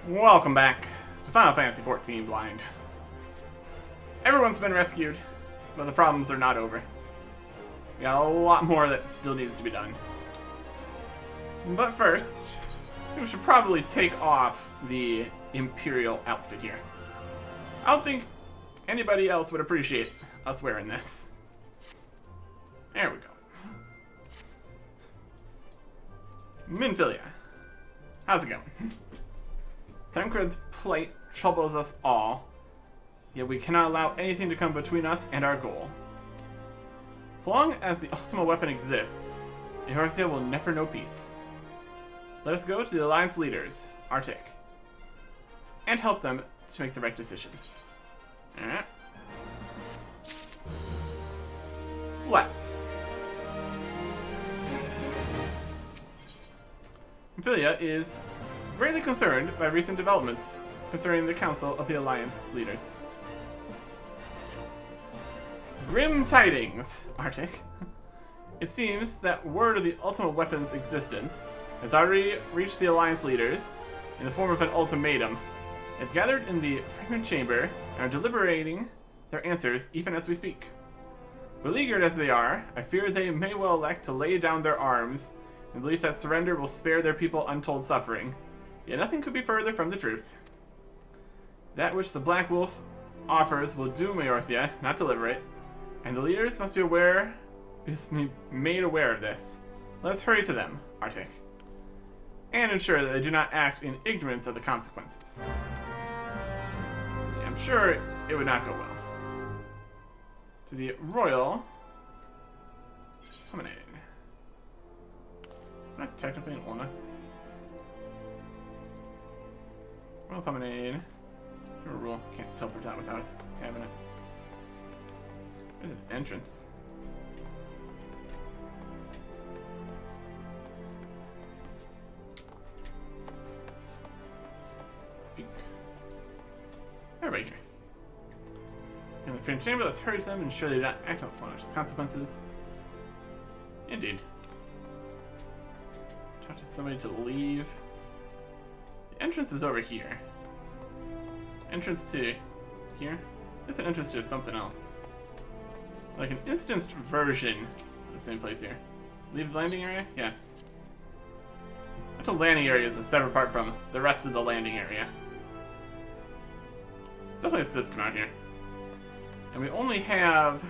Welcome back to Final Fantasy XIV Blind. Everyone's been rescued, but the problems are not over. We got a lot more that still needs to be done. But first, we should probably take off the Imperial outfit here. I don't think anybody else would appreciate us wearing this. There we go. Minfilia. How's it going? Tancred's plight troubles us all, yet we cannot allow anything to come between us and our goal. So long as the ultimate weapon exists, Eorzea will never know peace. Let us go to the Alliance leaders, Arctic, and help them to make the right decision. Alright. Let's. Minfilia is greatly concerned by recent developments concerning the Council of the Alliance leaders. Grim tidings, Arctic. It seems that word of the ultimate weapon's existence has already reached the Alliance leaders in the form of an ultimatum. They've gathered in the fragment chamber and are deliberating their answers even as we speak. Beleaguered as they are, I fear they may well elect to lay down their arms in the belief that surrender will spare their people untold suffering. Yet nothing could be further from the truth. That which the Black Wolf offers will doom Eorzea, not deliver it, and the leaders must be made aware of this. Let us hurry to them, Arctic, and ensure that they do not act in ignorance of the consequences. I'm sure it would not go well. To the Royal Promenade. Not technically an Olna. Royal Promenade. Your rule. Can't teleport out without us having it. There's an entrance. Speak. Everybody here. In the frame chamber, let's hurry to them and ensure they do not act on the consequences. Indeed. Talk to somebody to leave. The entrance is over here. Entrance to here? It's an entrance to something else. Like an instanced version of the same place here. Leave the landing area? Yes. The landing area is a separate apart from the rest of the landing area. There's definitely a system out here. And we only have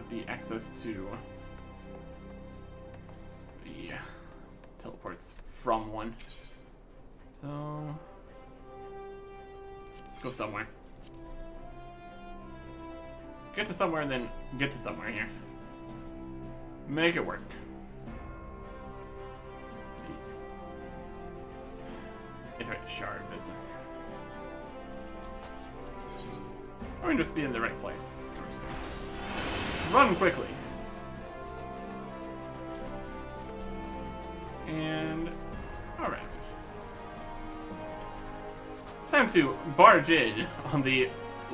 the access to the teleports from one. So let's go somewhere. Get to somewhere and then get to somewhere here. Make it work. Iterate shard business. Or we can just be in the right place. Run quickly. And alright. Time to barge in on the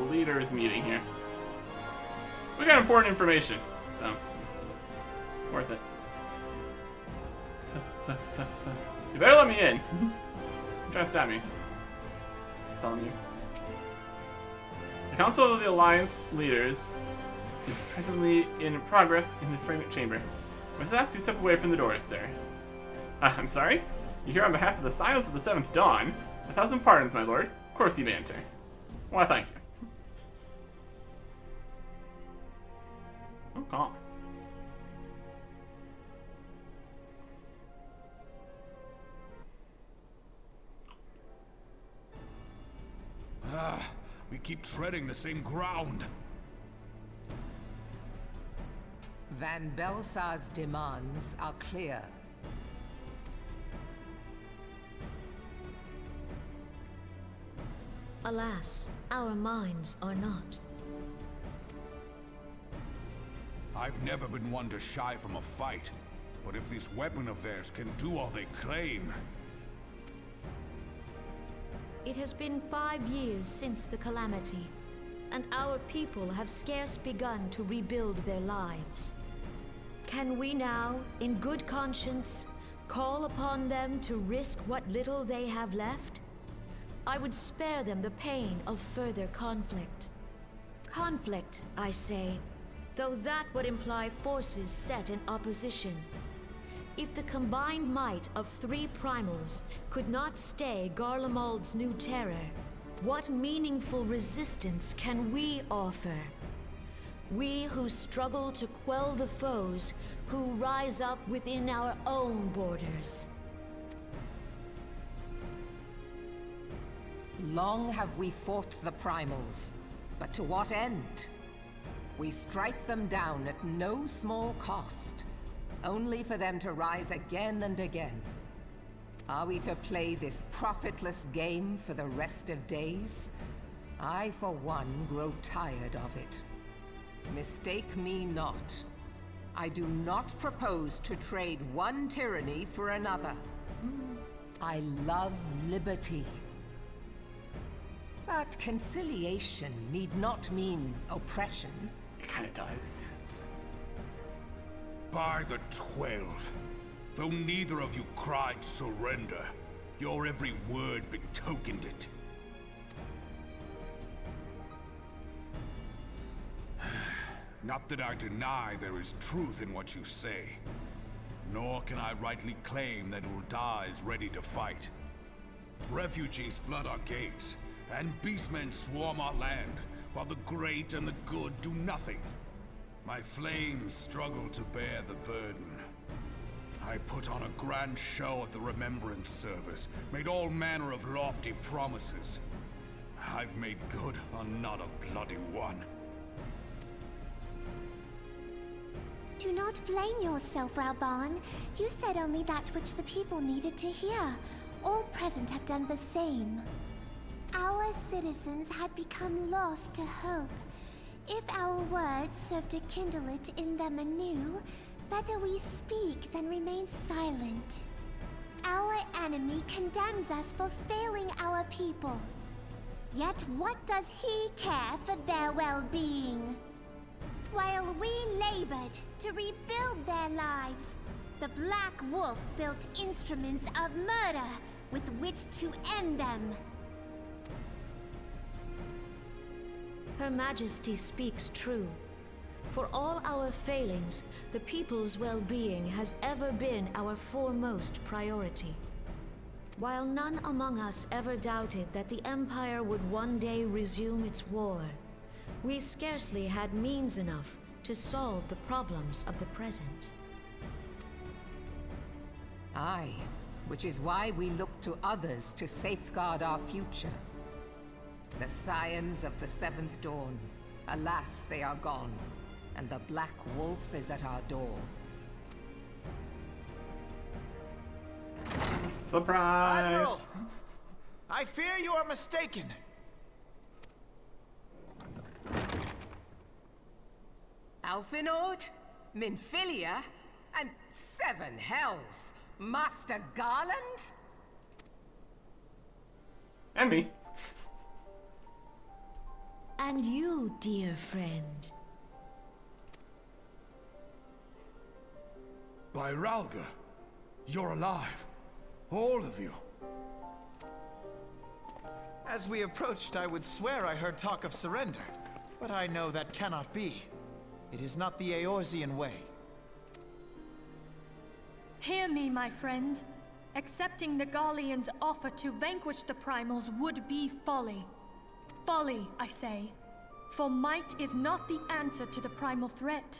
leaders meeting here. We got important information, so worth it. You better let me in. Don't try to stab me. I'm telling you. The Council of the Alliance leaders is presently in progress in the fragment chamber. I must ask you to step away from the doors, sir. I'm sorry? You're here on behalf of the Silence of the Seventh Dawn? 1,000 pardons, my lord. Of course you may enter. Why, thank you. Oh, calm. We keep treading the same ground. Van Belsar's demands are clear. Alas, our minds are not. I've never been one to shy from a fight, but if this weapon of theirs can do all they claim... It has been 5 years since the calamity, and our people have scarce begun to rebuild their lives. Can we now, in good conscience, call upon them to risk what little they have left, I would spare them the pain of further conflict. Conflict, I say, though that would imply forces set in opposition. If the combined might of 3 primals could not stay Garlemald's new terror, what meaningful resistance can we offer? We who struggle to quell the foes who rise up within our own borders. Long have we fought the primals, but to what end? We strike them down at no small cost, only for them to rise again and again. Are we to play this profitless game for the rest of days? I, for one, grow tired of it. Mistake me not. I do not propose to trade one tyranny for another. I love liberty. But conciliation need not mean oppression. It kind of does. By the 12, though neither of you cried surrender, your every word betokened it. Not that I deny there is truth in what you say, nor can I rightly claim that Ul'dah is ready to fight. Refugees flood our gates, and beastmen swarm our land, while the great and the good do nothing. My flames struggle to bear the burden. I put on a grand show at the Remembrance Service, made all manner of lofty promises. I've made good on not a bloody one. Do not blame yourself, Raoban. You said only that which the people needed to hear. All present have done the same. Our citizens had become lost to hope. If our words serve to kindle it in them anew, better we speak than remain silent. Our enemy condemns us for failing our people. Yet what does he care for their well-being? While we labored to rebuild their lives, the Black Wolf built instruments of murder with which to end them. Her Majesty speaks true. For all our failings, the people's well-being has ever been our foremost priority. While none among us ever doubted that the Empire would one day resume its war, we scarcely had means enough to solve the problems of the present. Aye, which is why we look to others to safeguard our future. The scions of the Seventh Dawn, alas, they are gone, and the Black Wolf is at our door. Surprise! Admiral! I fear you are mistaken. Alphinaud, Minfilia, and 7 hells! Master Garland? And me. And you, dear friend. By Ralga, you're alive. All of you. As we approached, I would swear I heard talk of surrender. But I know that cannot be. It is not the Eorzean way. Hear me, my friends. Accepting the Garleans' offer to vanquish the Primals would be folly. Folly, I say. For might is not the answer to the Primal threat.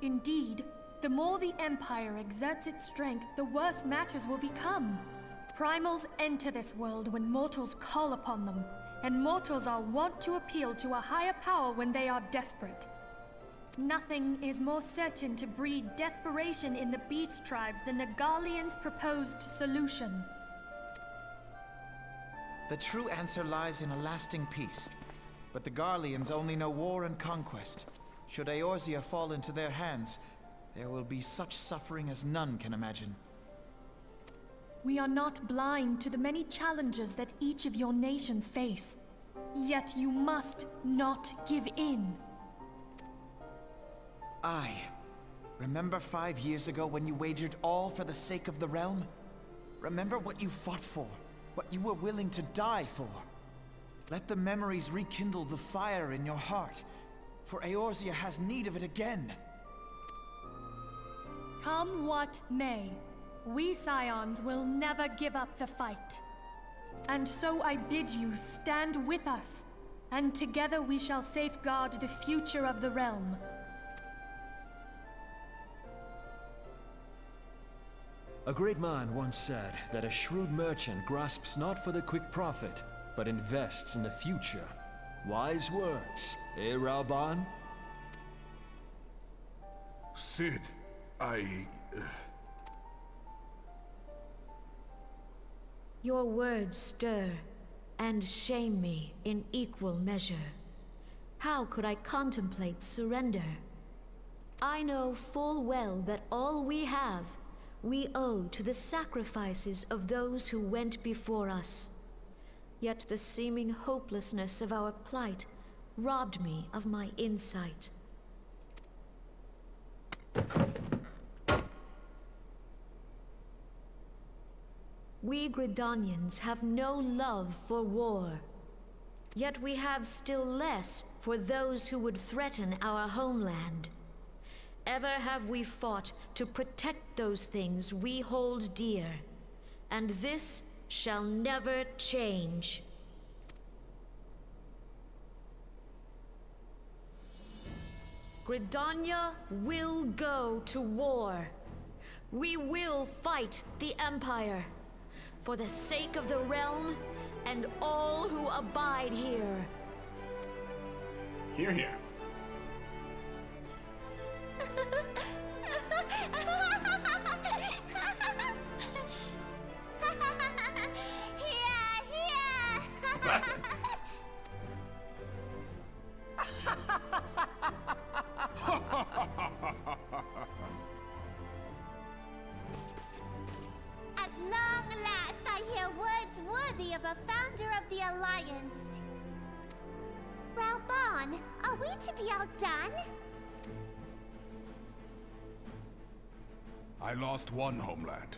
Indeed, the more the Empire exerts its strength, the worse matters will become. Primals enter this world when mortals call upon them, and mortals are wont to appeal to a higher power when they are desperate. Nothing is more certain to breed desperation in the beast tribes than the Garleans' proposed solution. The true answer lies in a lasting peace. But the Garleans only know war and conquest. Should Eorzea fall into their hands, there will be such suffering as none can imagine. We are not blind to the many challenges that each of your nations face. Yet you must not give in. Aye. Remember 5 years ago when you wagered all for the sake of the realm? Remember what you fought for, what you were willing to die for. Let the memories rekindle the fire in your heart, for Eorzea has need of it again. Come what may, we Scions will never give up the fight. And so I bid you stand with us, and together we shall safeguard the future of the realm. A great man once said that a shrewd merchant grasps not for the quick profit, but invests in the future. Wise words, eh, Raoban? Cid, Your words stir and shame me in equal measure. How could I contemplate surrender? I know full well that all we have, we owe to the sacrifices of those who went before us. Yet the seeming hopelessness of our plight robbed me of my insight. We Gridanians have no love for war. Yet we have still less for those who would threaten our homeland. Ever have we fought to protect those things we hold dear, and this shall never change. Gridania will go to war. We will fight the Empire, for the sake of the realm and all who abide here. Hear, hear. That's it. At long last, I hear words worthy of a founder of the Alliance. Raoban, are we to be outdone? I lost one homeland.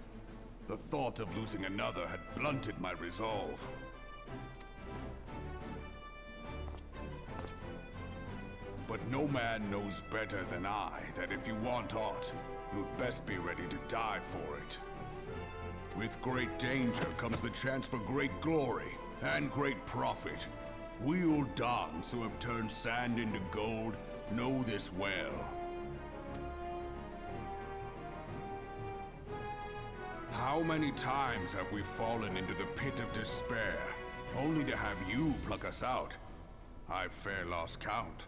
The thought of losing another had blunted my resolve. But no man knows better than I that if you want aught, you'd best be ready to die for it. With great danger comes the chance for great glory and great profit. We Uldans who have turned sand into gold know this well. How many times have we fallen into the pit of despair, only to have you pluck us out? I've fair lost count.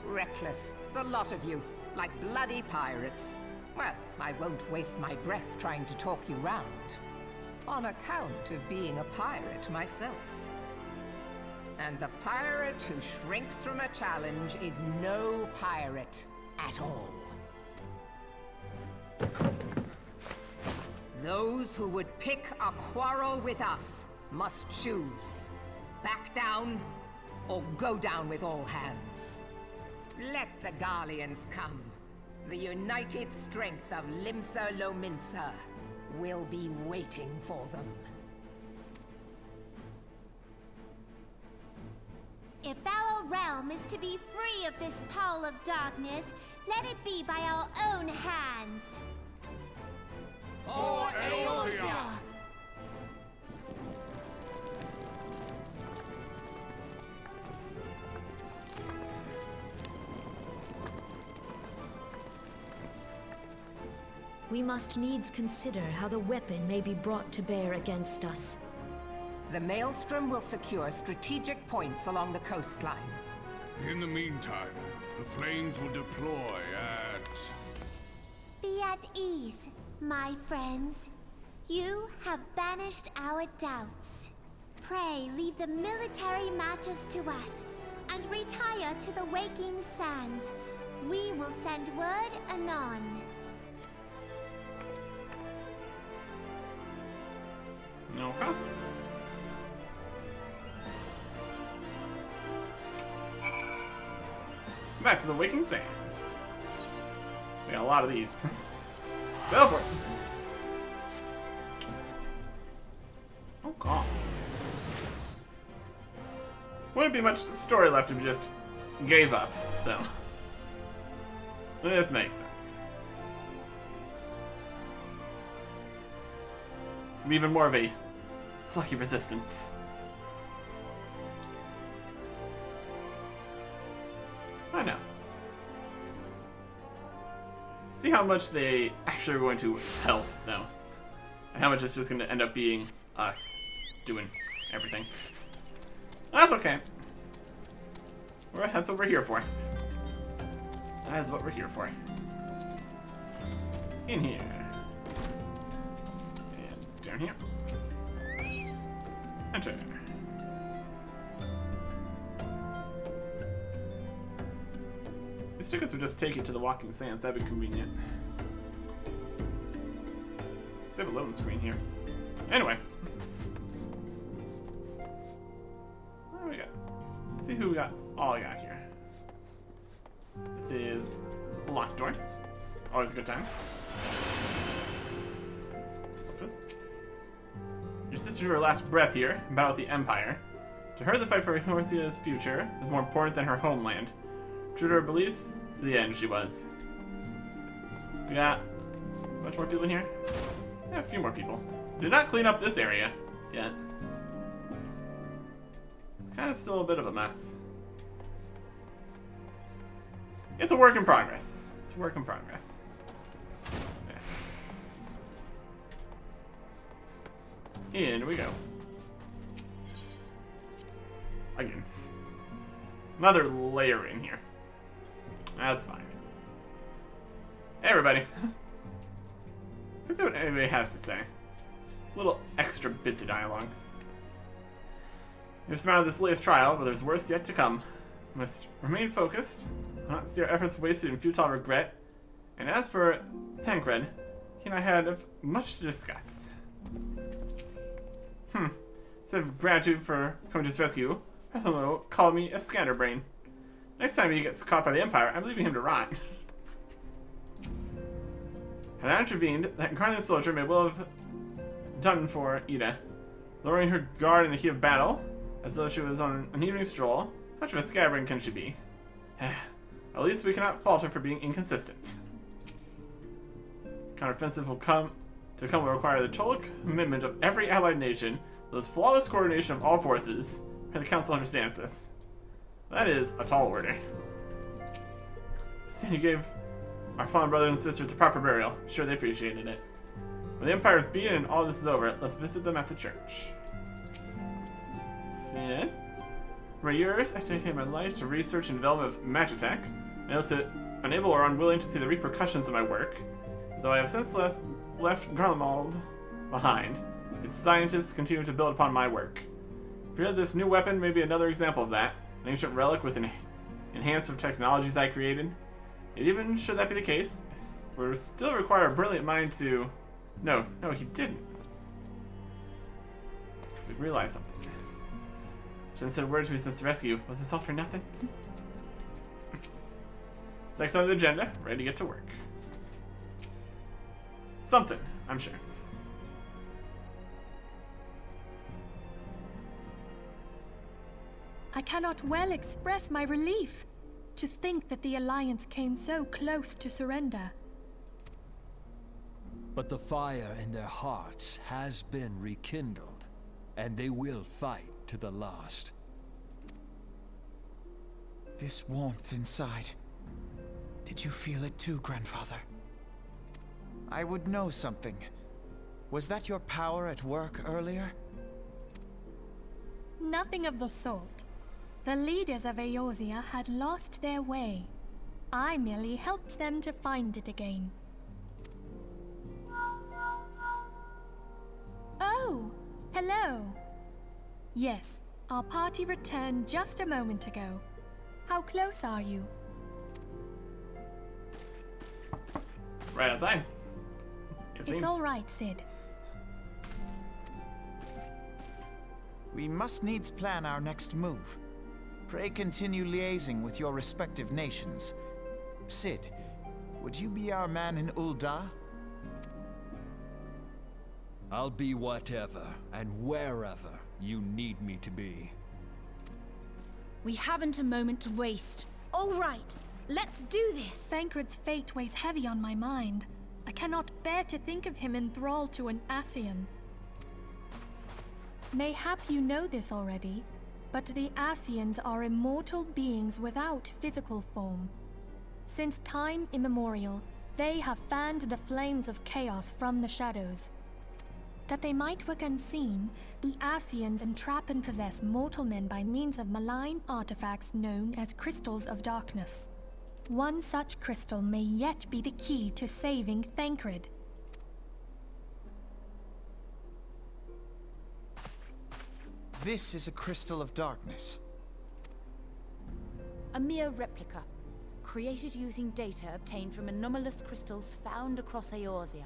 Reckless, the lot of you, like bloody pirates. Well, I won't waste my breath trying to talk you round, on account of being a pirate myself. And the pirate who shrinks from a challenge is no pirate at all. Those who would pick a quarrel with us must choose. Back down, or go down with all hands. Let the Garleans come. The united strength of Limsa Lominsa will be waiting for them. If our realm is to be free of this pall of darkness, let it be by our own hands. For Eorzea! We must needs consider how the weapon may be brought to bear against us. The Maelstrom will secure strategic points along the coastline. In the meantime, the flames will deploy at... Be at ease, my friends. You have banished our doubts. Pray leave the military matters to us, and retire to the waking sands. We will send word anon. Okay. Back to the Waking Sands. We got a lot of these. Teleport! Oh, God. Wouldn't be much story left if we just gave up, so. This makes sense. Even more of a lucky resistance. I know. See how much they actually are going to help, though. And how much it's just going to end up being us doing everything. That's okay. That's what we're here for. That is what we're here for. In here. And down here. Enter. These tickets would just take you to the walking sands. That'd be convenient. Save a loading screen here. Anyway. What do we got? Let's see who we got. All I got here. This is a locked door. Always a good time. Your sister drew her last breath here, in battle with the Empire. To her, the fight for Eorzea's future is more important than her homeland. True to her beliefs, to the end she was. We got a bunch more people in here. Yeah, a few more people. Did not clean up this area yet. It's kind of still a bit of a mess. It's a work in progress. It's a work in progress. Yeah. In we go. Again. Another layer in here. That's fine. Hey, everybody. Let's see what anybody has to say. Just a little extra bits of dialogue. You've surmounted this latest trial, but there's worse yet to come. We must remain focused, not see our efforts wasted in futile regret. And as for Thancred, he and I had much to discuss. Instead of gratitude for coming to his rescue, Bartholomew called me a scatterbrain. Next time he gets caught by the Empire, I'm leaving him to rot. Had I intervened, that incarnate soldier may well have done for Ida, lowering her guard in the heat of battle, as though she was on an evening stroll. How much of a scatterbrain can she be? At least we cannot fault her for being inconsistent. Counteroffensive will require the total commitment of every allied nation, those flawless coordination of all forces. And the council understands this. That is a tall order. Saying you gave our fallen brothers and sisters a proper burial. I'm sure they appreciated it. When the Empire is beaten and all this is over, let's visit them at the church. Sid. For years, I dedicated my life to research and development of Magitech, and I was unable or unwilling to see the repercussions of my work. Though I have since left Garlemald behind, its scientists continue to build upon my work. Fear that this new weapon may be another example of that, an ancient relic with enhanced with technologies I created. Yet even should that be the case, it would still require a brilliant mind to... No, he didn't. We've realized something. Shouldn't have said a word to me since the rescue. Was this all for nothing? It's next on the agenda, ready to get to work. Something, I'm sure. I cannot well express my relief to think that the Alliance came so close to surrender. But the fire in their hearts has been rekindled, and they will fight to the last. This warmth inside. Did you feel it too, Grandfather? I would know something. Was that your power at work earlier? Nothing of the sort. The leaders of Eorzea had lost their way. I merely helped them to find it again. Oh, hello. Yes, our party returned just a moment ago. How close are you? Right outside. It's all right, Sid. We must needs plan our next move. Pray continue liaising with your respective nations. Sid, Would you be our man in Ul'dah? I'll be whatever and wherever you need me to be. We haven't a moment to waste. All right, let's do this. Thancred's fate weighs heavy on my mind. I cannot bear to think of him in thrall to an Ascian. Mayhap you know this already, but the Ascians are immortal beings without physical form. Since time immemorial, they have fanned the flames of chaos from the shadows. That they might work unseen, the Ascians entrap and possess mortal men by means of malign artifacts known as crystals of darkness. One such crystal may yet be the key to saving Thancred. This is a crystal of darkness. A mere replica, created using data obtained from anomalous crystals found across Eorzea.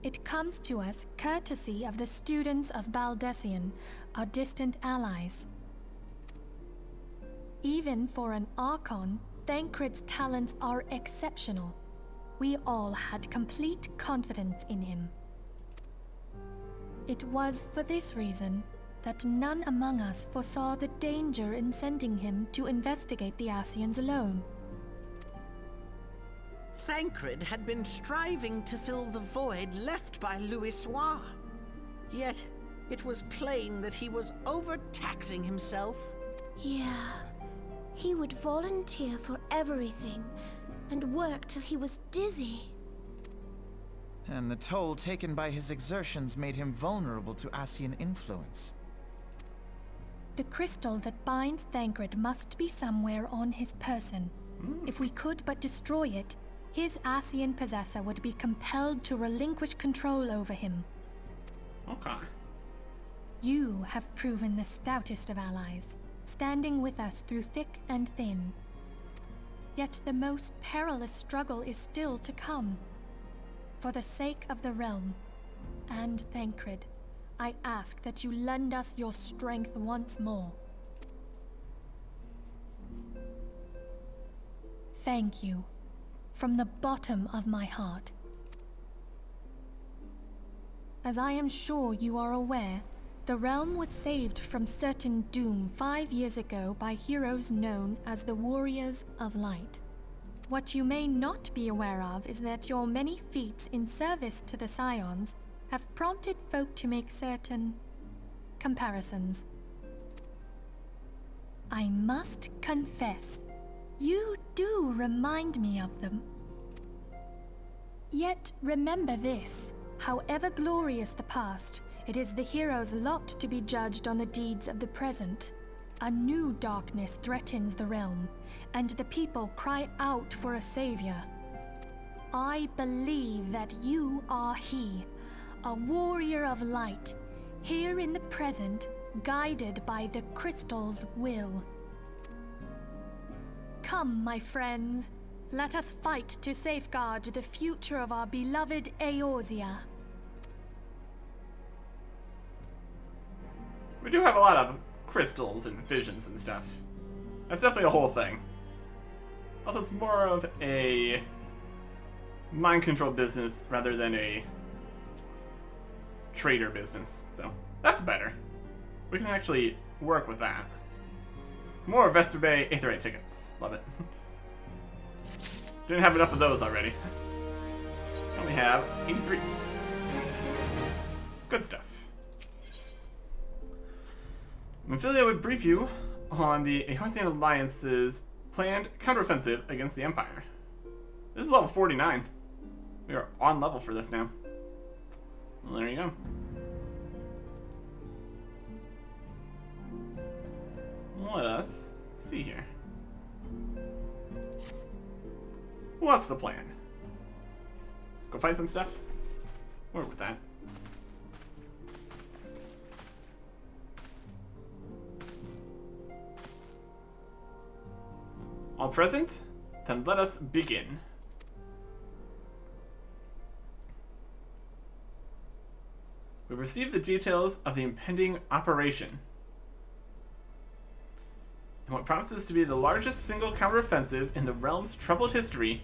It comes to us courtesy of the students of Baldessian, our distant allies. Even for an Archon, Thancred's talents are exceptional. We all had complete confidence in him. It was for this reason that none among us foresaw the danger in sending him to investigate the Ascians alone. Thancred had been striving to fill the void left by Louisoix. Yet, it was plain that he was overtaxing himself. Yeah, he would volunteer for everything and work till he was dizzy. And the toll taken by his exertions made him vulnerable to Ascian influence. The crystal that binds Thancred must be somewhere on his person. If we could but destroy it, his Ascian possessor would be compelled to relinquish control over him. Okay. You have proven the stoutest of allies, standing with us through thick and thin. Yet the most perilous struggle is still to come. For the sake of the realm, and Thancred, I ask that you lend us your strength once more. Thank you, from the bottom of my heart. As I am sure you are aware, the realm was saved from certain doom 5 years ago by heroes known as the Warriors of Light. What you may not be aware of is that your many feats in service to the Scions have prompted folk to make certain comparisons. I must confess, you do remind me of them. Yet remember this, however glorious the past, it is the hero's lot to be judged on the deeds of the present. A new darkness threatens the realm, and the people cry out for a savior. I believe that you are he, a warrior of light, here in the present, guided by the crystal's will. Come, my friends, let us fight to safeguard the future of our beloved Eorzea. We do have a lot of crystals and visions and stuff. That's definitely a whole thing. Also, it's more of a mind control business rather than a trader business. So, that's better. We can actually work with that. More Vesper Bay Aetheryte tickets. Love it. Didn't have enough of those already. Only have 83. Good stuff. Mephilia would brief you on the Eorzea Alliance's planned counteroffensive against the Empire. This is level 49. We are on level for this now. Well, there you go. Let us see here. What's the plan? Go find some stuff? Work with that. All present? Then let us begin. We've received the details of the impending operation. In what promises to be the largest single counteroffensive in the realm's troubled history,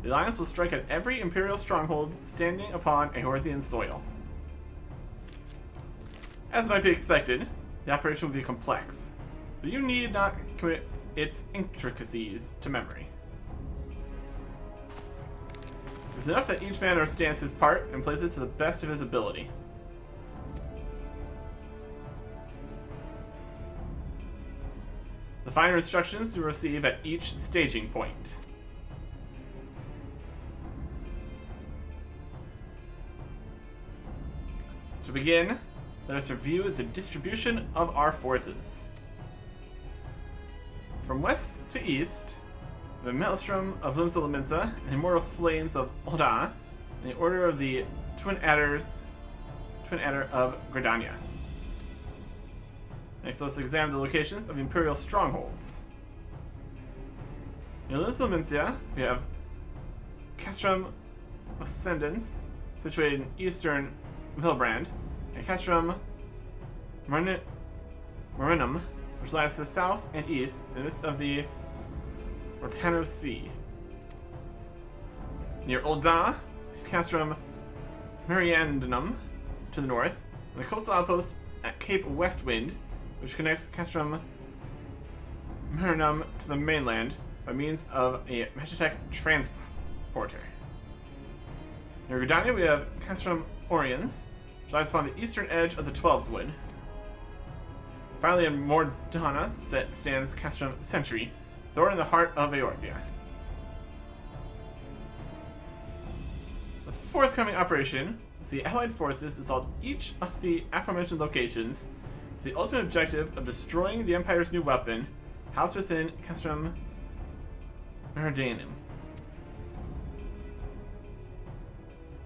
the Alliance will strike at every Imperial stronghold standing upon Eorzean soil. As might be expected, the operation will be complex, but you need not commit its intricacies to memory. It's enough that each man understands his part and plays it to the best of his ability. The finer instructions you receive at each staging point. To begin, let us review the distribution of our forces. From west to east, the Maelstrom of Limsa Lominsa and the Immortal Flames of Ul'dah, in the order of the Twin Adder of Gridania. Next, let's examine the locations of Imperial strongholds. In Limsa Lominsa, we have Castrum Ascendance, situated in eastern Vilbrand, and Castrum Marinum, which lies to the south and east in the midst of the Ortano Sea. Near Ul'dah, Castrum Mariandanum to the north, and the coastal outpost at Cape Westwind, which connects Castrum Marinum to the mainland by means of a Magitech transporter. Near Gridania, we have Castrum Oriens, which lies upon the eastern edge of the Twelveswood. Finally, in Mordana stands Castrum Sentry, thorn in the heart of Eorzea. The forthcoming operation will see Allied forces assault each of the aforementioned locations with the ultimate objective of destroying the Empire's new weapon, housed within Castrum Meridianum.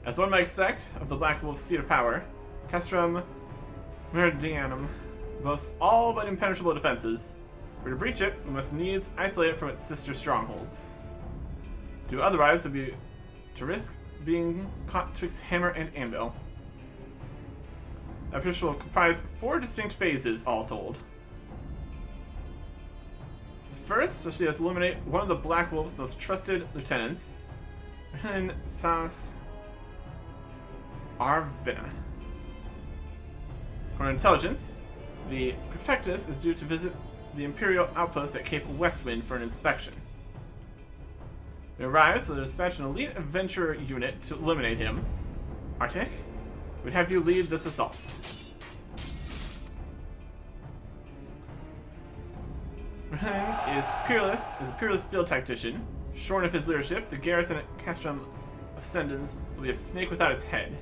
As one might expect of the Black Wolf's seat of power, Castrum Meridianum boasts all but impenetrable defenses. For to breach it, we must needs isolate it from its sister strongholds. To do otherwise would be to risk being caught twixt hammer and anvil. The operation will comprise 4 distinct phases, all told. First, so she has to eliminate one of the Black Wolf's most trusted lieutenants, Ren Sas Arvina. According to intelligence, the Prefectus is due to visit the Imperial outpost at Cape Westwind for an inspection. When he arrives, we'll dispatch an elite adventurer unit to eliminate him. Arctic, we'd have you lead this assault. Ren is a peerless field tactician. Shorn of his leadership, the garrison at Castrum Ascendance will be a snake without its head.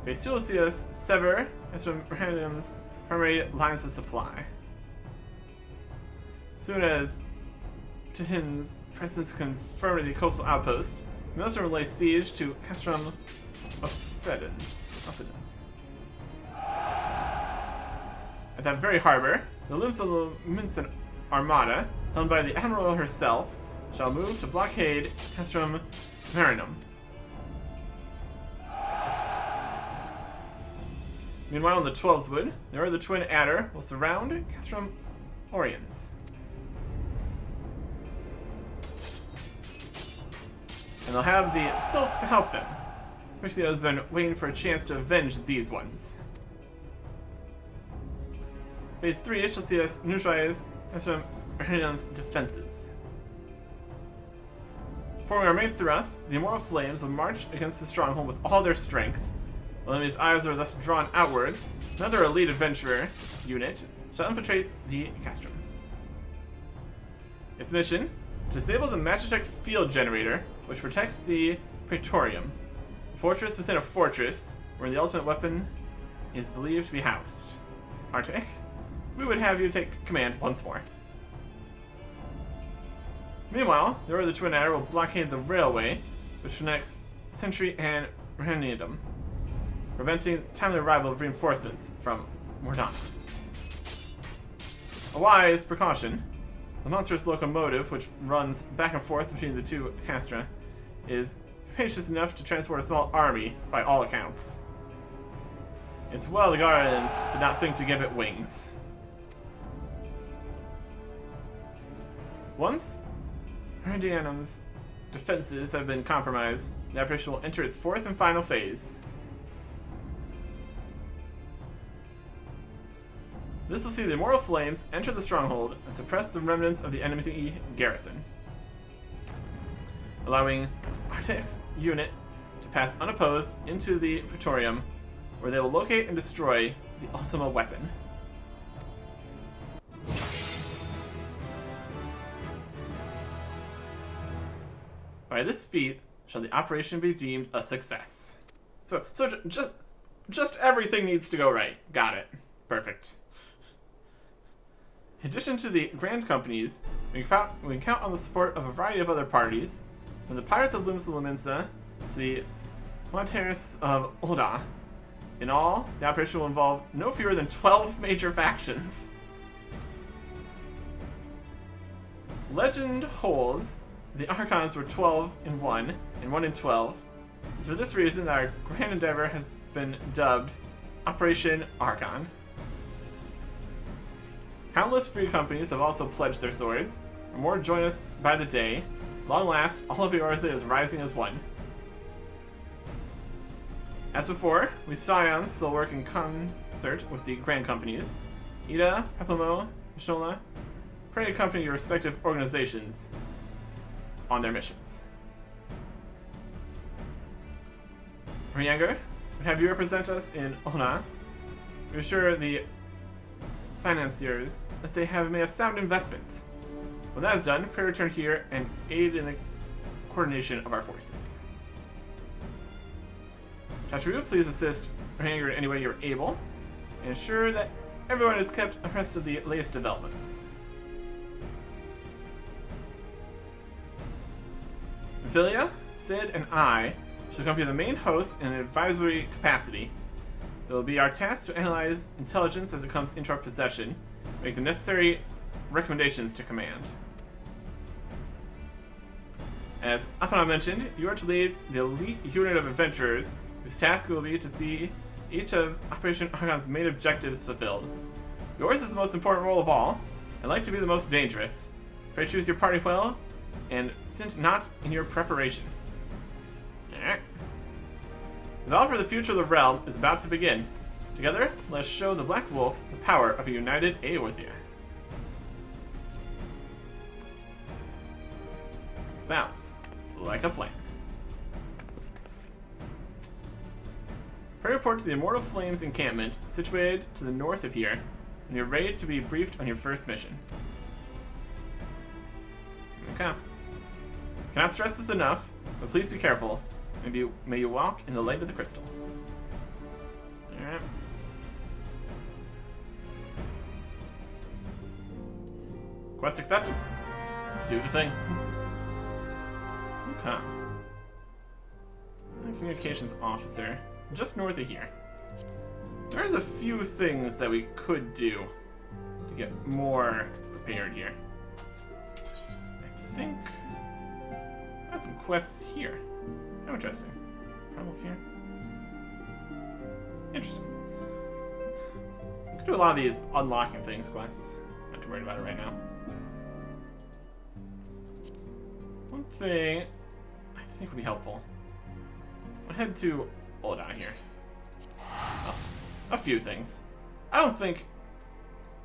Phase 2 will see us sever Castrum Random's primary lines of supply. Soon as Tihin's presence confirmed at the coastal outpost, Maelstrom will lay siege to Castrum Ascendance. At that very harbor, the Limsa Lominsa Armada, held by the Admiral herself, shall move to blockade Castrum Marinum. Meanwhile, in the Twelveswood, the Order of the Twin Adder will surround Castrum Oriens. And they'll have the Sylphs to help them. Mixio has been waiting for a chance to avenge these ones. Phase 3 shall see us neutralize Castrum Marinum's defenses. Forming our main thrust, the Immortal Flames will march against the stronghold with all their strength. While enemies' eyes are thus drawn outwards, another elite adventurer unit shall infiltrate the Castrum. Its mission: to disable the Magitech field generator, which protects the Praetorium, a fortress within a fortress where the ultimate weapon is believed to be housed. Arctic, we would have you take command once more. Meanwhile, the Order of the Twin Adder will blockade the railway, which connects Sentry and Rhenium, preventing timely arrival of reinforcements from Mordana. A wise precaution, the monstrous locomotive, which runs back and forth between the two castra, is capacious enough to transport a small army, by all accounts. It's well the Guardians did not think to give it wings. Once Meridianum's defenses have been compromised, the operation will enter its fourth and final phase. This will see the Immortal Flames enter the stronghold and suppress the remnants of the enemy garrison, allowing Arctic's unit to pass unopposed into the Praetorium, where they will locate and destroy the Ultima weapon. By this feat, shall the operation be deemed a success. So just everything needs to go right. Got it. Perfect. In addition to the Grand Companies, we can count on the support of a variety of other parties, from the Pirates of Lumsa Luminsa to the Montaris of Ulda. In all, the operation will involve no fewer than 12 major factions. Legend holds the Archons were 12 in 1 and 1 in 12. It's for this reason that our grand endeavor has been dubbed Operation Archon. Countless free companies have also pledged their swords, and more join us by the day. Long last, all of Eorzea is rising as one. As before, we Scions still work in concert with the Grand Companies. Ida, Peplamo, Mishola, pray to accompany your respective organizations on their missions. Ryanger, would have you represent us in Ona. We assure the financiers that they have made a sound investment. When that is done, pray return here and aid in the coordination of our forces. Tachiru, please assist Ryanger in any way you're able, and ensure that everyone is kept abreast of the latest developments. Ophelia, Sid, and I shall accompany the main host in an advisory capacity. It will be our task to analyze intelligence as it comes into our possession, make the necessary recommendations to command. As Afana mentioned, you are to lead the elite unit of adventurers whose task will be to see each of Operation Archon's main objectives fulfilled. Yours is the most important role of all, and like to be the most dangerous. Pray choose your party well, and stint not in your preparation. The battle for the future of the realm is about to begin. Together, let us show the Black Wolf the power of a united Eorzea. Sounds like a plan. Pray report to the Immortal Flames encampment, situated to the north of here, and you're ready to be briefed on your first mission. Okay. Cannot stress this enough, but please be careful. May you walk in the light of the crystal. Alright. Quest accepted. Do the thing. Okay. Communications officer. Just north of here. There's a few things that we could do to get more prepared here. I think I have some quests here. How interesting. Primal Fear. Interesting. Could do a lot of these unlocking things quests. Not too worried about it right now. One thing I think would be helpful. I'll head to Ulda here. Oh, a few things. I don't think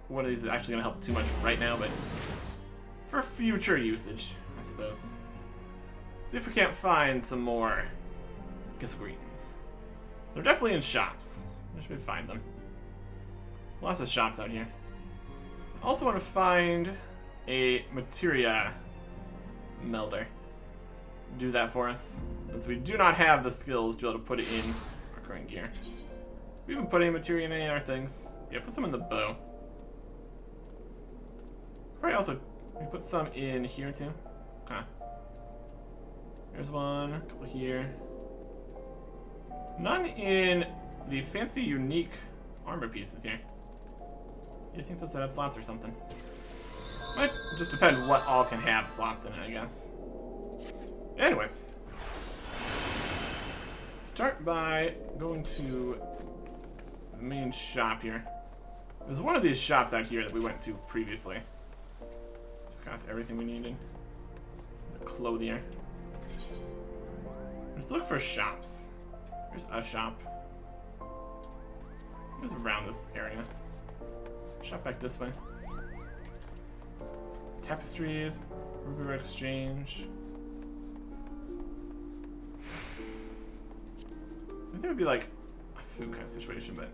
one of these is actually going to help too much right now, but for future usage, I suppose. See if we can't find some more Gisselgreens. They're definitely in shops. I should find them. Lots of shops out here. I also want to find a materia melder. Do that for us, since we do not have the skills to be able to put it in our current gear. We even put any materia in any of our things. Yeah, put some in the bow. Probably also we put some in here too. Okay. There's one, a couple here. None in the fancy, unique armor pieces here. You think those have slots or something? Might just depend what all can have slots in it, I guess. Anyways. Start by going to the main shop here. There's one of these shops out here that we went to previously. Just got us everything we needed. The clothier. Let's look for shops. There's a shop. It's around this area. Shop back this way. Tapestries, Ruby Exchange. I think it would be like a food kind of situation, but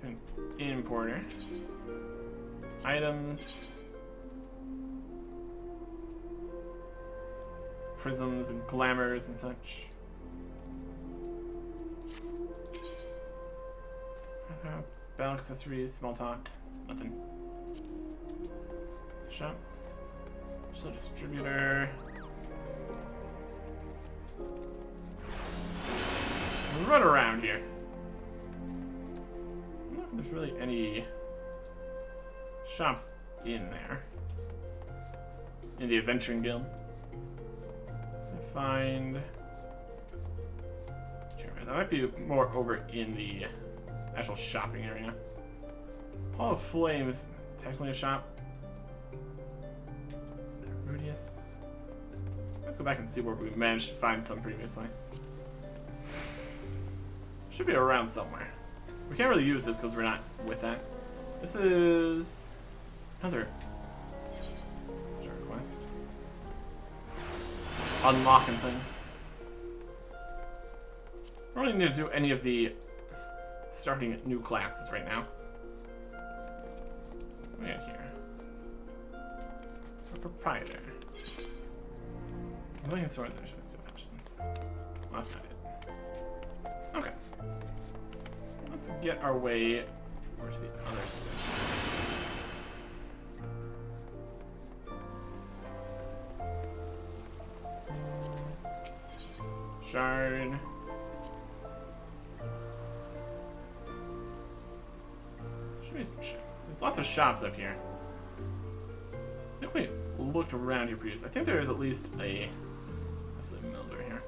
an importer. Items. Prisms and glamours and such. Battle accessories, small talk, nothing. Shop. Just a distributor. We'll run around here. I don't know if there's really any shops in there. In the Adventuring Guild. So find. That might be more over in the actual shopping area. Hall of Flames, technically a shop. Rudius. Let's go back and see where we managed to find some previously. Should be around somewhere. We can't really use this because we're not with that. This is another start quest. Unlocking things. I don't really need to do any of the starting new classes right now. What do we got here? A proprietor. Looking swords, there's just 2 functions. Well, that's not it. Okay. Let's get our way over to the other section. Shard. Some shops. There's lots of shops up here. I think we looked around here previously. I think there is at least a Milder here.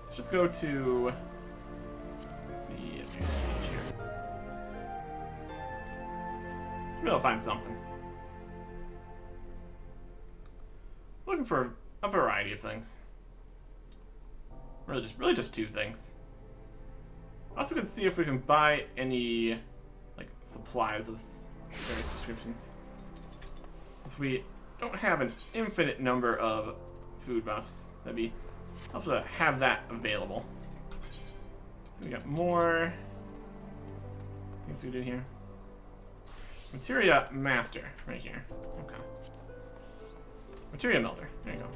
Let's just go to the exchange here. Should be able to find something. Looking for a variety of things. Really just 2 things. Also, can see if we can buy any like supplies of various descriptions. Since we don't have an infinite number of food buffs, that'd be helpful to have that available. So we got more things we do here. Materia Master, right here. Okay. Materia Melder, there you go.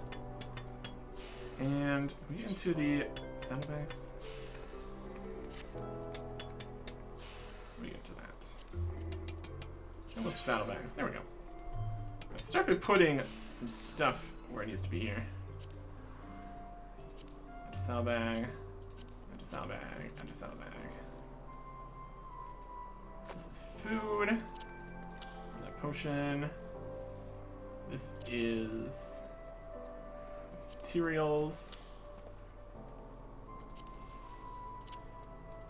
And we get into the saddlebags. We get to that. Those saddlebags. There we go. Let's start by putting some stuff where it needs to be here. Add a saddlebag. Add a saddlebag. Add a saddlebag. This is food. That potion. This is materials.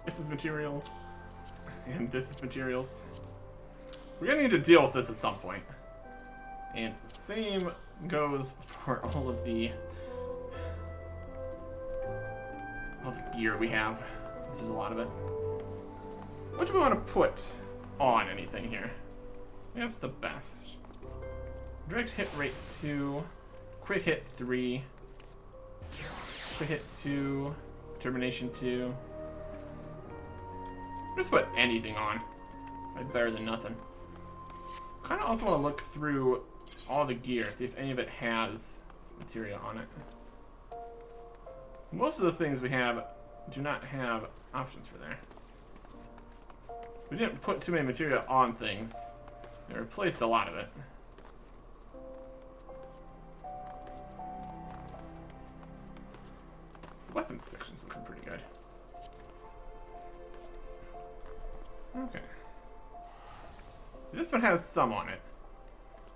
This is materials. And this is materials. We're gonna need to deal with this at some point. And the same goes for all the gear we have. This is a lot of it. What do we want to put on anything here? What's the best? Direct hit rate 2, crit hit 3, crit hit 2, determination 2. Just put anything on. Like better than nothing. Kind of also want to look through all the gear, see if any of it has materia on it. Most of the things we have do not have options for there. We didn't put too many materia on things. They replaced a lot of it. Weapons section's looking pretty good. Okay. So this one has some on it.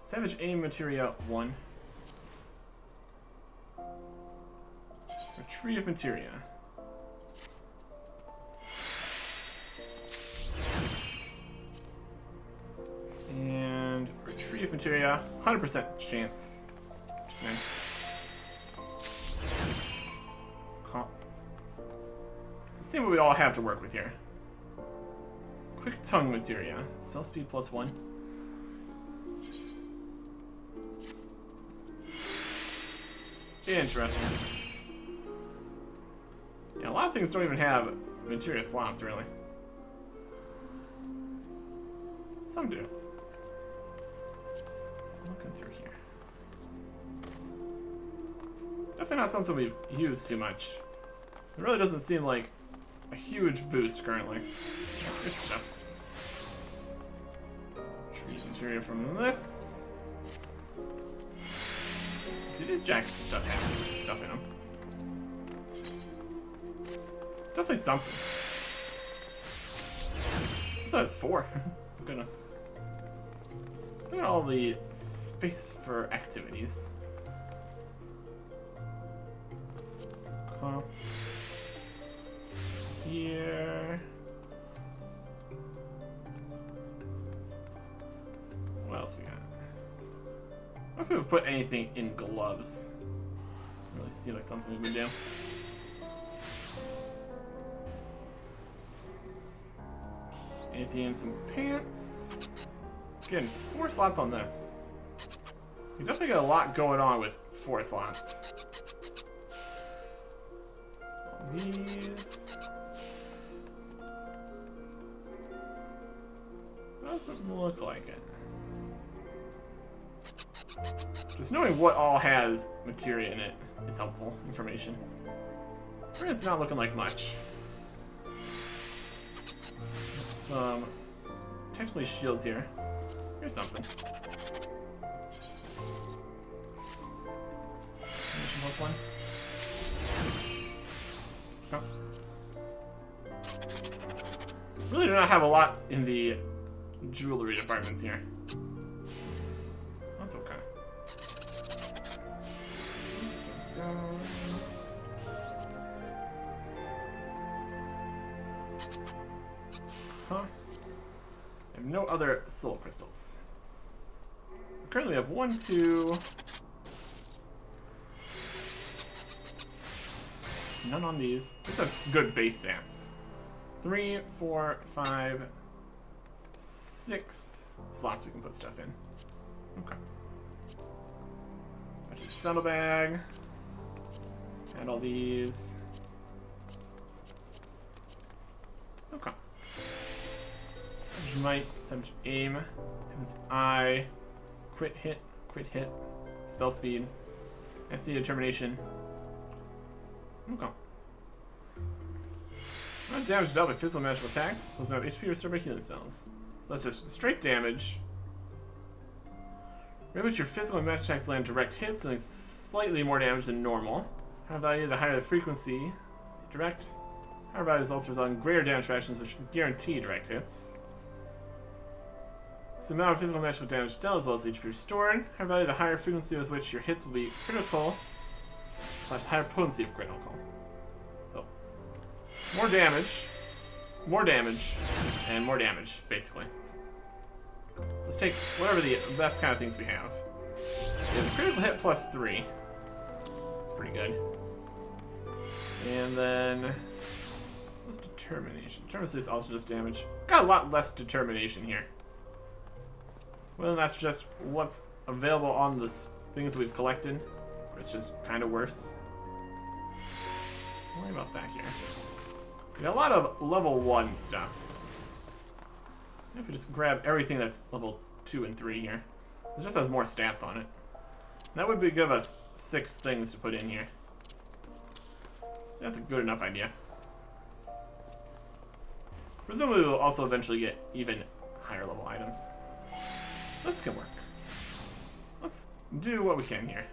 Savage aim materia 1. Retrieve materia. And retrieve materia, 100% chance. Which is nice. Let's see what we all have to work with here. Quick tongue materia. Spell speed +1. Interesting. Yeah, a lot of things don't even have materia slots, really. Some do. Looking through here. Definitely not something we've used too much. It really doesn't seem like a huge boost currently. Here's stuff. Treat materia from this. See, these jackets and stuff have stuff in them. It's definitely something. This has 4. Goodness. Look at all the space for activities. Huh. Here. What else we got? I don't know if we've put anything in gloves. Really seems like something we would do. Anything in some pants? Again, 4 slots on this. You definitely got a lot going on with 4 slots. These. Doesn't look like it. Just knowing what all has materia in it is helpful information. It's not looking like much. Some technically shields here. Here's something. Mission +1. Oh. Really do not have a lot in the jewelry departments here. That's okay. Huh? I have no other soul crystals. Currently, we have 1, 2. None on these. These have good base stats. 3, 4, 5, 6 slots we can put stuff in. Okay. Saddlebag. And all these. Okay. Savage Might, Savage Aim, Heaven's Eye, Crit Hit, Spell Speed, SC Determination. Okay. Not damage dealt by physical magical attacks. Plus have HP restored by healing spells. So that's just straight damage. Remember, your physical and magic attacks land direct hits, doing slightly more damage than normal. Higher value, the higher the frequency. Direct. Higher values also result in greater damage actions, which guarantee direct hits. It's the amount of physical and magical damage dealt as well as HP restored. Higher value, the higher frequency with which your hits will be critical, / higher potency of critical. So, more damage, and more damage, basically. Let's take whatever the best kind of things we have. We have a critical hit +3. That's pretty good. And then what's determination? Determination is also just damage. Got a lot less determination here. Well, that's just what's available on the things we've collected. Or it's just kind of worse. Don't worry about that here. We got a lot of level 1 stuff. If we just grab everything that's level 2 and 3 here. It just has more stats on it. That would give us 6 things to put in here. That's a good enough idea. Presumably we'll also eventually get even higher level items. This can work. Let's do what we can here.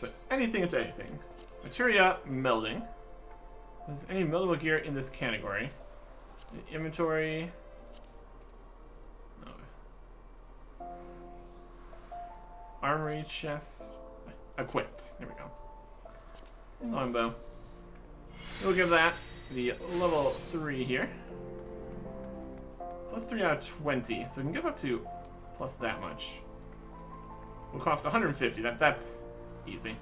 Put anything into anything. Materia melding. Is any meldable gear in this category? Inventory. No. Armory chest. Equipped. There we go. Longbow. We'll give that the level 3 here. +3 out of 20. So we can give up to plus that much. will cost 150. That's easy.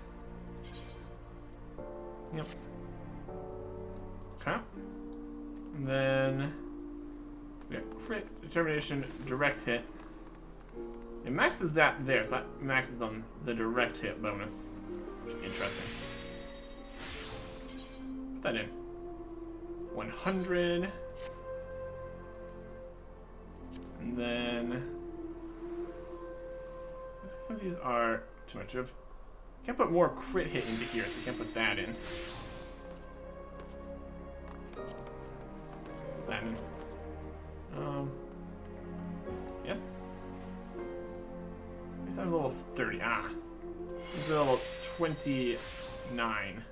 Yep. Okay. And then we got crit, determination, direct hit. It maxes that there, so that maxes on the direct hit bonus. Which is interesting. Put that in. 100. And then some of these are too much of. Can't put more crit hit into here, so we can't put that in. Put that in. Yes. These are level 30. Ah. These are level 29.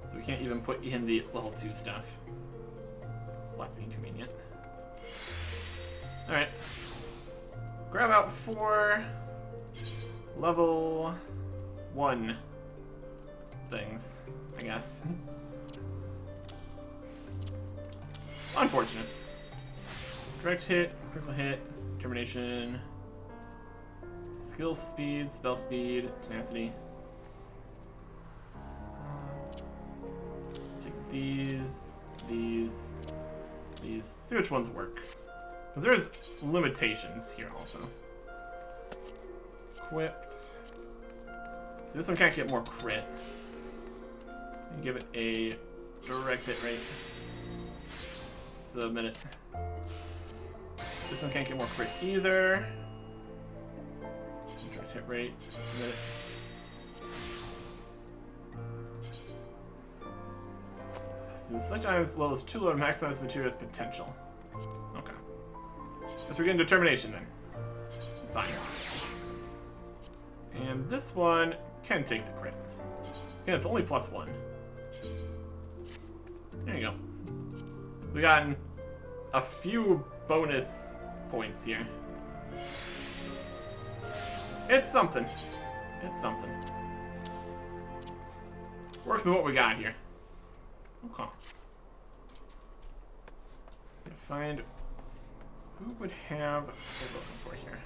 So we can't even put in the level 2 stuff. Well, that's inconvenient. Alright. Grab out 4 level 1 things, I guess. Unfortunate. Direct hit, critical hit, determination, skill speed, spell speed, tenacity. Take these. See which ones work. Because there's limitations here also. Equipped. So this one can't get more crit. And give it a direct hit rate. Submit it. This one can't get more crit either. Direct hit rate. Submit it. Since such items level is too low to maximize material's potential. Okay. Guess we're getting determination then. It's fine. And this one can take the crit. Again, it's only +1. There you go. We've gotten a few bonus points here. It's something. It's something. Work with what we got here. Okay. So find who would have what we're looking for here.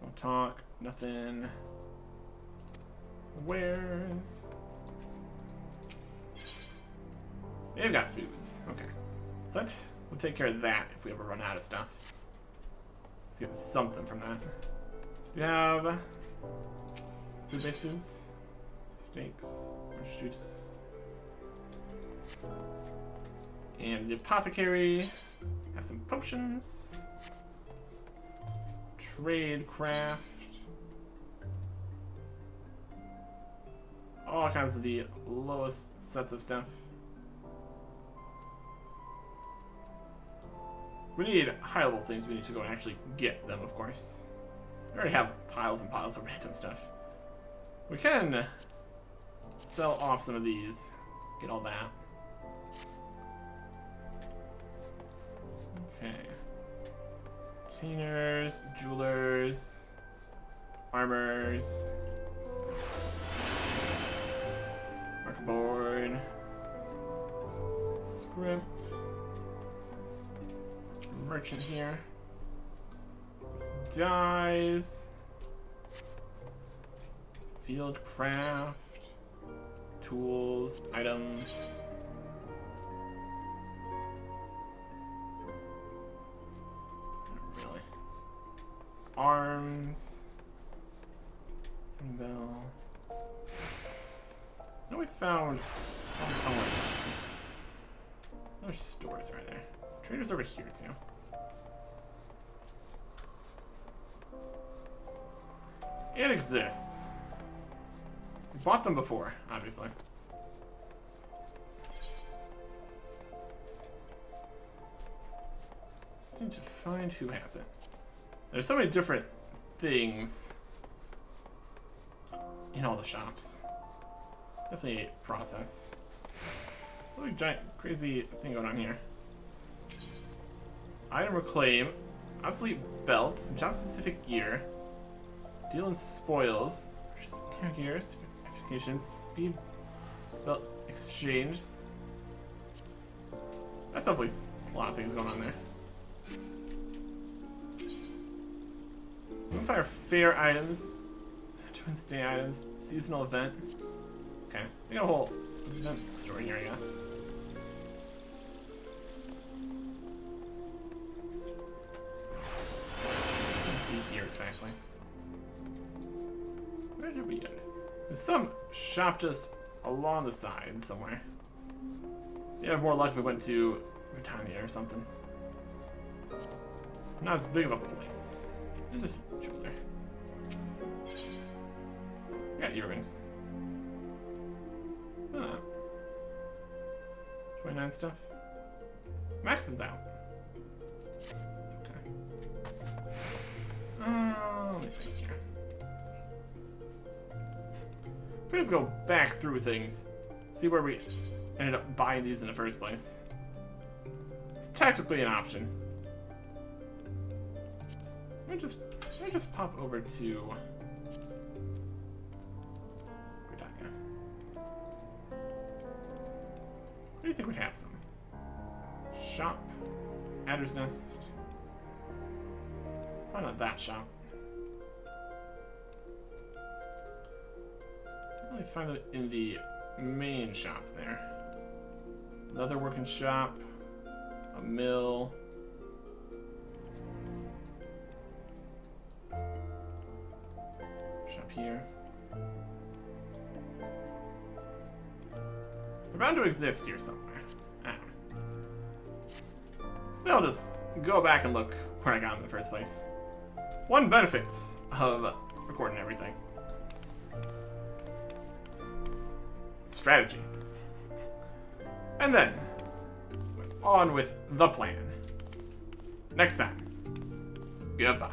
So talk, nothing. Where's? They've got foods. Okay. So that we'll take care of that if we ever run out of stuff. Let's get something from that. Do you have food-based foods? Steaks, orange juice. And the apothecary has some potions. Trade craft. All kinds of the lowest sets of stuff. We need high-level things. We need to go and actually get them, of course. We already have piles and piles of random stuff. We can sell off some of these. Get all that. Okay. Retainers, jewelers, armors. Market board. Script. Merchant here. Dyes. Field craft. Tools. Items. Not really. Arms. Bell. No, we found some somewhere. There's stores right there. Traders over here too. It exists. We bought them before, obviously. Just need to find who has it. There's so many different things in all the shops. Definitely a process. What a giant, crazy thing going on here. Item reclaim, obsolete belts, job-specific gear, deal in spoils, purchase gear, specifications, speed belt exchange. That's definitely a lot of things going on there. Bonfire fair items, Twins Day items, seasonal event. Okay, we got a whole events story here, I guess. Be here exactly. Where did we end? There's some shop just along the side somewhere. You'd have more luck if we went to Britannia or something. Not as big of a place. There's just a jeweler. We got earrings. 29 stuff. Max is out. It's okay. Let me think here. If we just go back through things, see where we ended up buying these in the first place. It's technically an option. Let me just pop over to Britannia. What do you think would have some? Shop, Adder's Nest. Why not that shop? Can't really find it in the main shop there. Leather working shop, a mill. Shop here. They're bound to exist here somewhere. I don't know. Then I'll just go back and look where I got them in the first place. One benefit of recording everything. Strategy. And then, on with the plan. Next time. Goodbye.